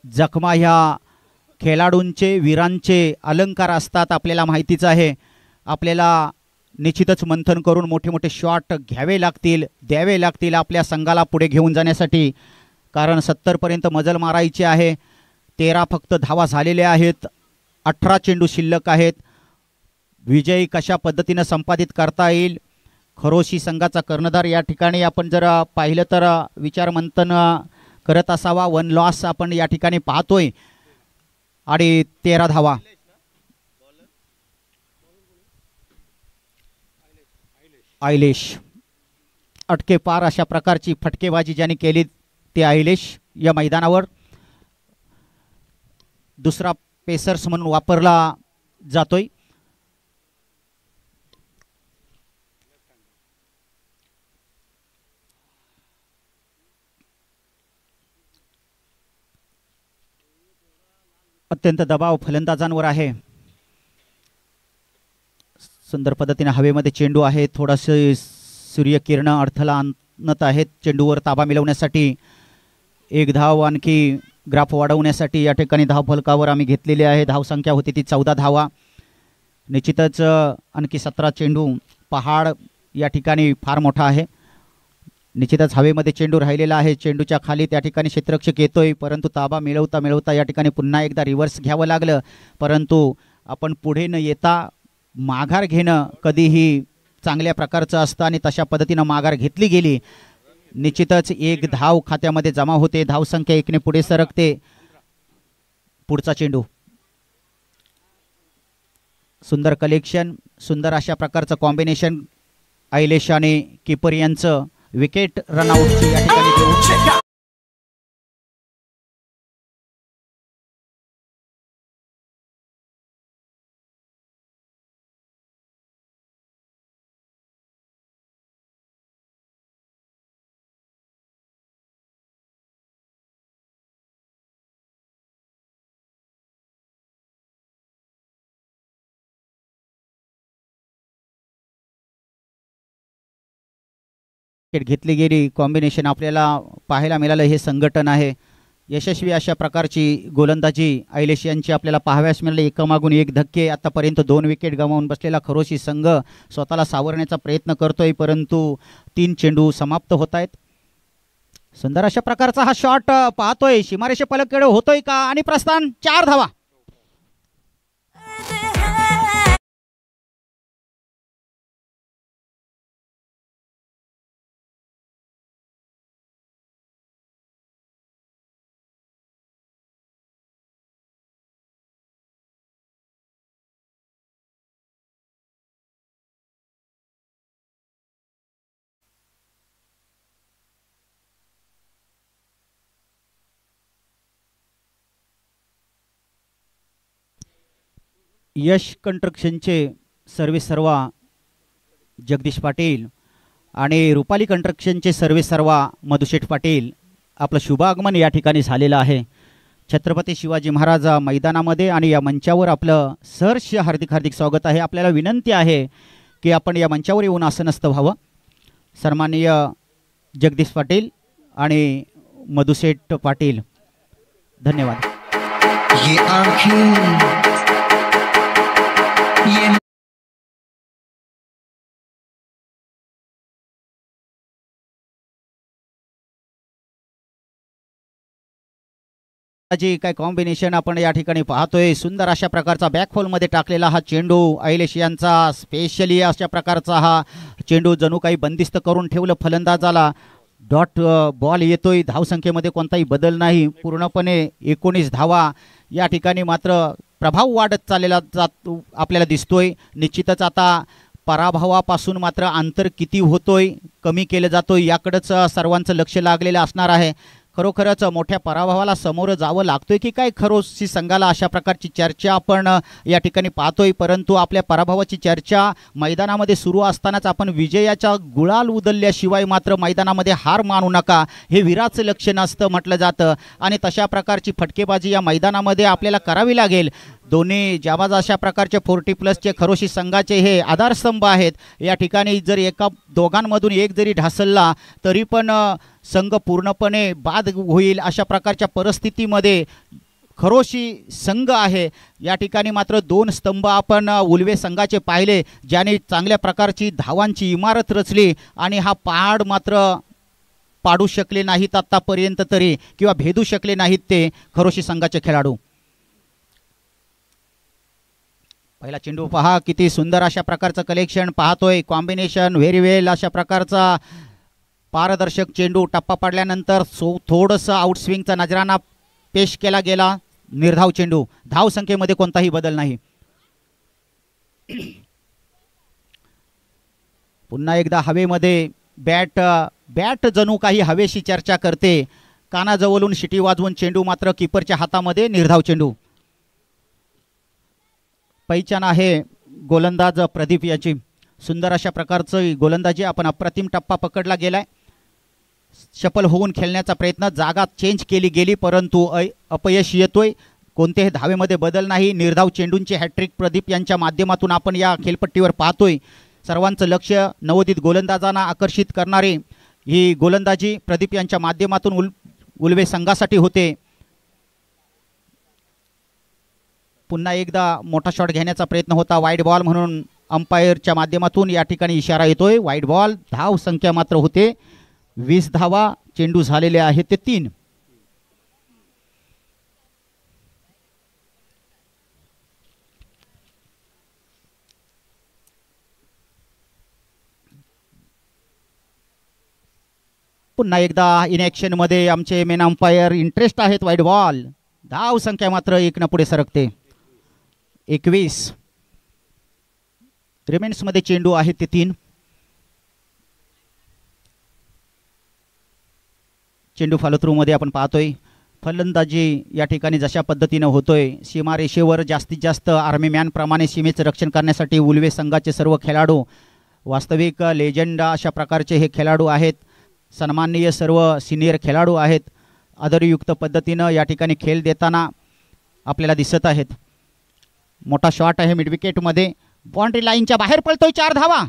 Speaker 1: जखमा ह्या खेळाडूंचे वीरांचे अलंकार असतात. आपल्याला माहितीच आहे. आपल्याला निश्चितच मंथन करून मोठे मोठे शॉट घ्यावे लागतील, द्यावे लागतील आपल्या संघाला पुढे घेऊन जाण्यासाठी. कारण 70 पर्यंत मजल मारायची आहे. 13 फक्त धावा झालेल्या आहेत. 18 चेंडू शिल्लक आहेत. विजय कशा पद्धतीनं संपादित करता येईल. खरोशी संघाचा कर्णधार या ठिकाणी आपण जर पाहिलं तर विचार मंथन करत असावा. 1 लॉस आपण या ठिकाणी पाहतोय आणि 13 धावा. आयलेश अटके पार अशा प्रकारची फटकेबाजी ज्यांनी केली ते आयलेश या मैदानावर दुसरा पेसर्स म्हणून वापरला जातोय. अत्यंत दबाव फलंदाजांवर आहे. सुंदर पद्धतीने हवेमध्ये चेंडू आहे, थोडासे सूर्यकिरण अडथळा आणत आहेत चेंडूवर ताबा मिळवण्यासाठी. एक धाव आणखी ग्राफ वाढवण्यासाठी या ठिकाणी धाव फलकावर आम्ही घेतलेली आहे. धावसंख्या होती ती 14 धावा. निश्चितच आणखी 17 चेंडू. पहाड या ठिकाणी फार मोठा आहे. निश्चितच हवेमध्ये चेंडू राहिलेला आहे. चेंडूच्या खाली त्या ठिकाणी क्षेत्ररक्षक येतोय, परंतु ताबा मिळवता मिळवता या ठिकाणी पुन्हा एकदा रिव्हर्स घ्यावं लागलं. परंतु आपण पुढे न येता माघार घेणं कधीही चांगल्या प्रकारचं असतं आणि तशा पद्धतीनं माघार घेतली गेली. निश्चितच एक धाव खात्यामध्ये जमा होते. धावसंख्या 1 ने पुढे सरकते. पुढचा चेंडू. सुंदर कलेक्शन, सुंदर अशा प्रकारचं कॉम्बिनेशन आयलेश आणि कीपर यांचं. विकेट रनआउटची या ठिकाणी देऊ. घेतली गेली. कॉम्बिनेशन आपल्याला पाहायला मिळालं. हे संघटन आहे. यशस्वी अशा प्रकारची गोलंदाजी आयलेश यांची आपल्याला पाहाव्यास मिळाली. एकामागून एक धक्के. आतापर्यंत 2 विकेट गमावून बसलेला खरोशी संघ स्वतःला सावरण्याचा प्रयत्न करतोय, परंतु 3 चेंडू समाप्त होत आहेत. सुंदर अशा प्रकारचा हा शॉट पाहतोय. सीमारेषे पलकडे होतोय का? आणि प्रस्थान. 4 धावा. यश कंस्ट्रक्शनचे सर्व्हिस सर्वा जगदीश पाटील आणि रुपाली कंस्ट्रक्शनचे सर्व्हिस सर्वा मधुशेठ पाटील. आपलं शुभागमन या ठिकाणी झालेलं आहे. छत्रपती शिवाजी महाराज मैदानामध्ये आणि या मंचावर आपलं सहर्ष हार्दिक हार्दिक स्वागत आहे. आपल्याला विनंती आहे की आपण या मंचावर येऊन आसनस्थ व्हावं. सन्माननीय जगदीश पाटील आणि मधुशेठ पाटील, धन्यवाद. जी काय कॉम्बिनेशन आपण या ठिकाणी पाहतोय. सुंदर अशा प्रकारचा बॅकहोलमध्ये टाकलेला हा चेंडू आयलेश यांचा. स्पेशली अशा प्रकारचा हा चेंडू जणू काही बंदिस्त करून ठेवलं फलंदाजाला. डॉट बॉल येतोय. धावसंख्येमध्ये कोणताही बदल नाही. पूर्णपणे 19 धावा. या ठिकाणी मात्र प्रभाव वाढत चाललेला आपल्याला दिसतोय. निश्चितच आता पराभवापासून मात्र अंतर किती होतोय, कमी केलं जातोय, याकडेच सर्वांचं लक्ष लागलेलं असणार आहे. खरोखरच मोठ्या पराभवाला समोर जावं लागतोय की काय खरोशी संघाला, अशा प्रकारची चर्चा आपण या ठिकाणी पाहतोय. परंतु आपल्या पराभवाची चर्चा मैदानामध्ये सुरू असतानाच आपण विजयाचा गुलाल उधळल्याशिवाय मात्र मैदानामध्ये हार मानू नका, हे वीराचं लक्षण असतं म्हटलं जातं. आणि तशा प्रकारची फटकेबाजी या मैदानामध्ये आपल्याला करावी लागेल. दोन्ही जाबाज अशा प्रकारचे 40+ खरोशी संघाचे हे आधारस्तंभ आहेत. या ठिकाणी जर दोघांमधून एक जरी ढासळला तरी पण संघ पूर्णपणे बाद होईल. अशा प्रकारच्या परिस्थितीमध्ये खरोशी संघ आहे. या ठिकाणी मात्र 2 स्तंभ आपण उल्वे संघाचे पाहिले, ज्याने चांगल्या प्रकारची धावांची इमारत रचली आणि हा पहाड मात्र पाडू शकले नाहीत आतापर्यंत तरी, किंवा भेदू शकले नाहीत ते खरोशी संघाचे खेळाडू. पहिला चेंडू पहा, किती सुंदर अशा प्रकारचं कलेक्शन पाहतोय. कॉम्बिनेशन व्हेरी वेल. अशा प्रकारचा पारदर्शक चेंडू. टप्पा पडल्यानंतर थोडंसं आउटस्विंगचा नजराणा पेश केला गेला. निर्धाव चेंडू. धावसंख्येमध्ये कोणताही बदल नाही. पुन्हा एकदा हवेमध्ये बॅट जणू काही हवेशी चर्चा करते. कानाजवळून शिटी वाजवून चेंडू मात्र कीपरच्या हातामध्ये. निर्धाव चेंडू. पहिचान आहे गोलंदाज प्रदीप याची. सुंदर अशा प्रकारचं गोलंदाजी. आपण अप्रतिम टप्पा पकडला गेलाय. शफल होऊन खेळण्याचा प्रयत्न, जागा चेंज केली गेली परंतु अपयश येतोय. कोणत्याही धावेमध्ये बदल नाही. निर्धाव चेंडूंची हॅट्रिक प्रदीप यांच्या माध्यमातून आपण या खेळपट्टीवर पाहतोय. सर्वांचं लक्ष नवोदित गोलंदाजांना आकर्षित करणारी ही गोलंदाजी प्रदीप यांच्या माध्यमातून उल्वे संघासाठी होते. पुन्हा एकदा मोठा शॉट घेण्याचा प्रयत्न होता. वाईड बॉल म्हणून अंपायरच्या माध्यमातून या ठिकाणी इशारा येतोय. Wide ball. धाव संख्या मात्र होते 20 धावा. चेंडू झालेले आहेत ते 3. पुन्हा एकदा इन ॲक्शन मध्ये आमचे मेन अंपायर इंटरेस्ट आहेत. Wide ball. धाव संख्या मात्र 1 पुढे सरकते. 21. रिमेन्स मध्ये चेंडू आहेत ते 3. चेंडू फॉलोथ्रू मध्ये आपण पाहतोय. फलंदाजी या ठिकाणी जशा पद्धतीने होतोय सीमारेषेवर जास्तीत जास्त आर्मी मॅन प्रमाणे सीमेचं रक्षण करण्यासाठी उल्वे संघाचे सर्व खेळाडू वास्तविक लेजंड अशा प्रकारचे हे खेळाडू आहेत. सन्माननीय सर्व सिनियर खेळाडू आहेत. आदरयुक्त पद्धतीनं या ठिकाणी खेळ देताना आपल्याला दिसत आहेत. मोठा शॉट आहे मिड विकेट मध्ये. बाउंड्री लाईनच्या बाहेर पळतोय. 4 धावा.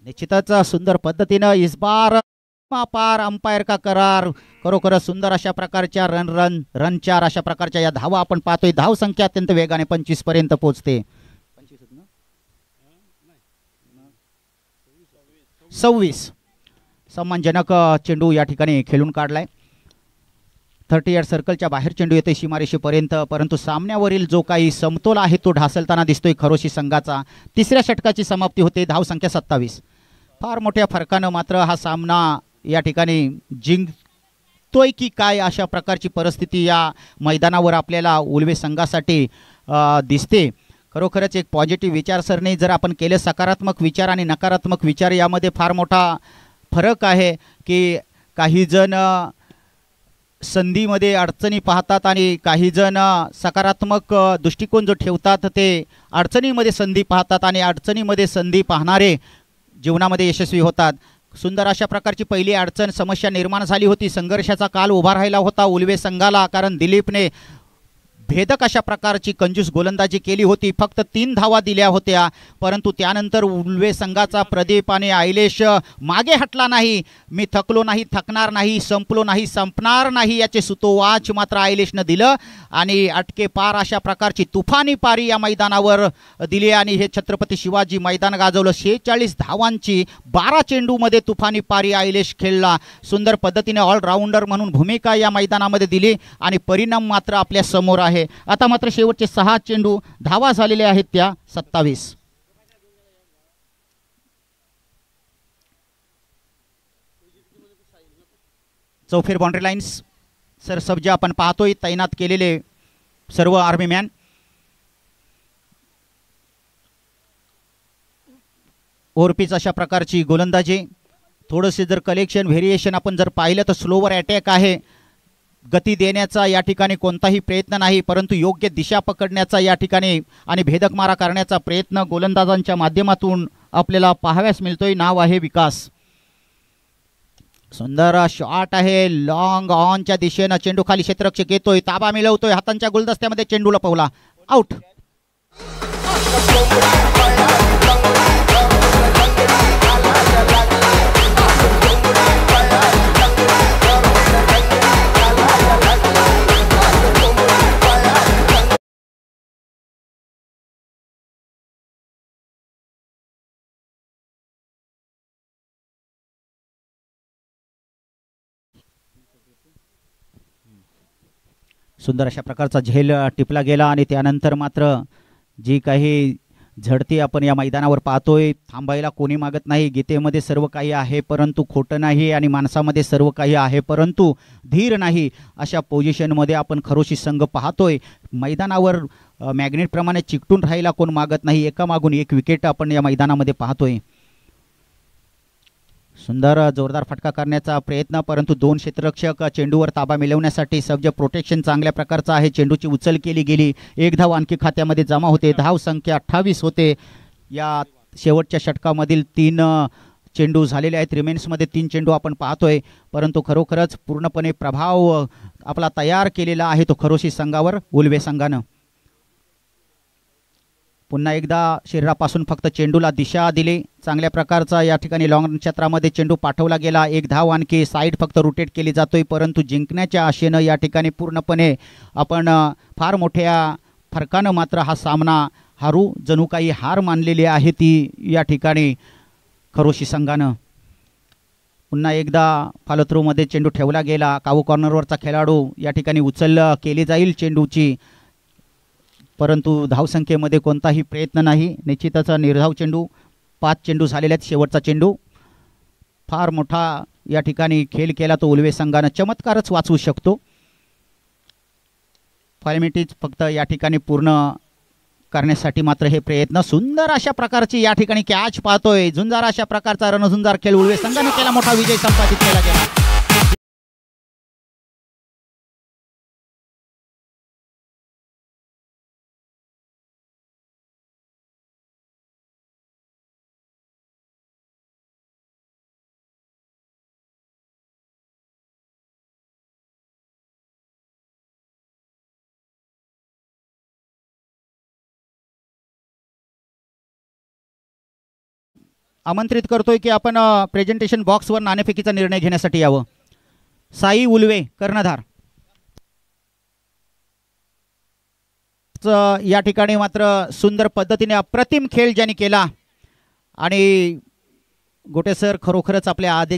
Speaker 1: निश्चितच सुंदर पद्धतीनं इस बार पार अंपायर का करार. खरोखर सुंदर अशा प्रकारच्या रन 4 अशा प्रकारच्या या धावा आपण पाहतोय. धाव संख्या अत्यंत वेगाने 25 पर्यंत पोहोचते. 26. सम्मानजनक चेंडू या ठिकाणी खेळून काढलाय. 30 यार्ड सर्कलच्या बाहेर चेंडू येतोय सीमारेषेपर्यंत. परंतु सामन्यावरील जो काही समतोल आहे तो ढासळताना दिसतोय खरोशी संघाचा. 3ऱ्या षटकाची समाप्ती होते. धाव संख्या 27. फार मोठ्या फरकानं मात्र हा सामना या ठिकाणी जिंकतोय की काय अशा प्रकारची परिस्थिती या मैदानावर आपल्याला उल्वे संघासाठी दिसते. खरोखरच एक पॉझिटिव्ह विचारसरणी जर आपण केले, सकारात्मक विचार आणि नकारात्मक विचार यामध्ये फार मोठा फरक आहे की काही जण संधीमध्ये अडचणी पाहतात आणि काही जण सकारात्मक दृष्टिकोन जो ठेवतात ते अडचणीमध्ये संधी पाहतात आणि अडचणीमध्ये संधी पाहणारे जीवनामध्ये यशस्वी होतात. सुंदर अशा प्रकारची पहिली अडचण समस्या निर्माण झाली होती. संघर्षाचा काल उभा राहिला होता उल्वे संघाला, कारण दिलीपने भेदक अशा प्रकारची कंजूस गोलंदाजी केली होती. फक्त 3 धावा दिल्या होत्या. परंतु त्यानंतर उल्वे संघाचा प्रदीप आणि आयलेश मागे हटला नाही. मी थकलो नाही, थकणार नाही, संपलो नाही, संपणार नाही याचे सुतोवाच मात्र आयलेशनं दिलं आणि अटके पार अशा प्रकारची तुफानी पारी या मैदानावर दिली आणि हे छत्रपती शिवाजी मैदान गाजवलं. 46 धावांची 12 चेंडूमध्ये तुफानी पारी आयलेश खेळला. सुंदर पद्धतीने ऑलराऊंडर म्हणून भूमिका या मैदानामध्ये दिली आणि परिणाम मात्र आपल्या समोर आहे. आता मात्र शेवटचे 6 चेंडू धावा झालेले आहेत त्या 27. चौफेर बाउंड्री लाईन्स सरसब्ज आपण पाहतोय. तैनात केलेले सर्व आर्मी मॅन. ओव्हरपिच अशा प्रकारची गोलंदाजी. थोडेसे जर कलेक्शन व्हेरिएशन आपण जर पाहिलं तर स्लोवर अटॅक आहे. गती देण्याचा या ठिकाणी कोणताही प्रयत्न नाही, परंतु योग्य दिशा पकडण्याचा या ठिकाणी आणि भेदक मारा करण्याचा प्रयत्न गोलंदाजांच्या माध्यमातून आपल्याला पाहाव्यास मिळतोय. नाव आहे विकास. सुंदर शॉट आहे लॉंग ऑनच्या दिशेनं. चेंडू खाली क्षेत्ररक्षक येतोय, ताबा मिळवतोय, हातांच्या गुलदस्त्यामध्ये चेंडू लपवला. आउट. सुंदर अशा प्रकारचा झेल टिपला गेला आणि त्यानंतर मात्र जी काही झडती आपण या मैदानावर पाहतोय, थांबायला कोणी मागत नाही. गीतेमध्ये सर्व काही आहे परंतु खोटं नाही आणि माणसामध्ये सर्व काही आहे परंतु धीर नाही. अशा पोझिशनमध्ये आपण खरोशी संघ पाहतोय. मैदानावर मॅग्नेटप्रमाणे चिकटून राहायला कोण मागत नाही. एकामागून एक विकेट आपण या मैदानामध्ये पाहतोय. सुंदर जोरदार फटका करण्याचा प्रयत्न, परंतु दोन क्षेत्ररक्षक चेंडूवर ताबा मिळवण्यासाठी सज्ज. प्रोटेक्शन चांगल्या प्रकारचं आहे. चेंडूची उचल केली गेली. एक धाव आणखी खात्यामध्ये जमा होते. धाव संख्या 28 होते. या शेवटच्या षटकामधील 3 चेंडू झालेले आहेत. रिमेन्समध्ये 3 चेंडू आपण पाहतोय, परंतु खरोखरच पूर्णपणे प्रभाव आपला तयार केलेला आहे तो खरोशी संघावर, उल्वे संघानं. पुन्हा एकदा शरीरापासून फक्त चेंडूला दिशा दिली. चांगल्या प्रकारचा या ठिकाणी लॉंग क्षेत्रामध्ये चेंडू पाठवला गेला. एक धाव आणखी. साईड फक्त रोटेट केली जातोय, परंतु जिंकण्याच्या आशेनं या ठिकाणी पूर्णपणे आपण फार मोठ्या फरकानं मात्र हा सामना हारू, जणू काही हार मानलेली आहे ती या ठिकाणी खरोशी संघानं. पुन्हा एकदा फॉलो थ्रूमध्ये चेंडू ठेवला गेला. कावू कॉर्नरवरचा खेळाडू या ठिकाणी उचल केली जाईल चेंडूची, परंतु धावसंख्येमध्ये कोणताही प्रयत्न नाही. निश्चितच निर्धाव चेंडू. 5 चेंडू झालेले आहेत. शेवटचा चेंडू. फार मोठा या ठिकाणी खेळ केला तो उल्वे संघानं. चमत्कारच वाचवू शकतो. फॉर्मॅलिटीज फक्त या ठिकाणी पूर्ण करण्यासाठी मात्र हे प्रयत्न. सुंदर अशा प्रकारची या ठिकाणी कॅच पाहतोय. झुंजार अशा प्रकारचा रणझुंजार खेळ उल्वे संघाने केला. मोठा विजय संपादित केला गेला. आमंत्रित करतोय की आपण प्रेझेंटेशन बॉक्सवर नाणेफेकीचा निर्णय घेण्यासाठी यावं. साई उल्वे कर्णधार. या ठिकाणी मात्र सुंदर पद्धतीने अप्रतिम खेळ ज्यांनी केला आणि गोटे सर खरोखरच आपल्या आदेश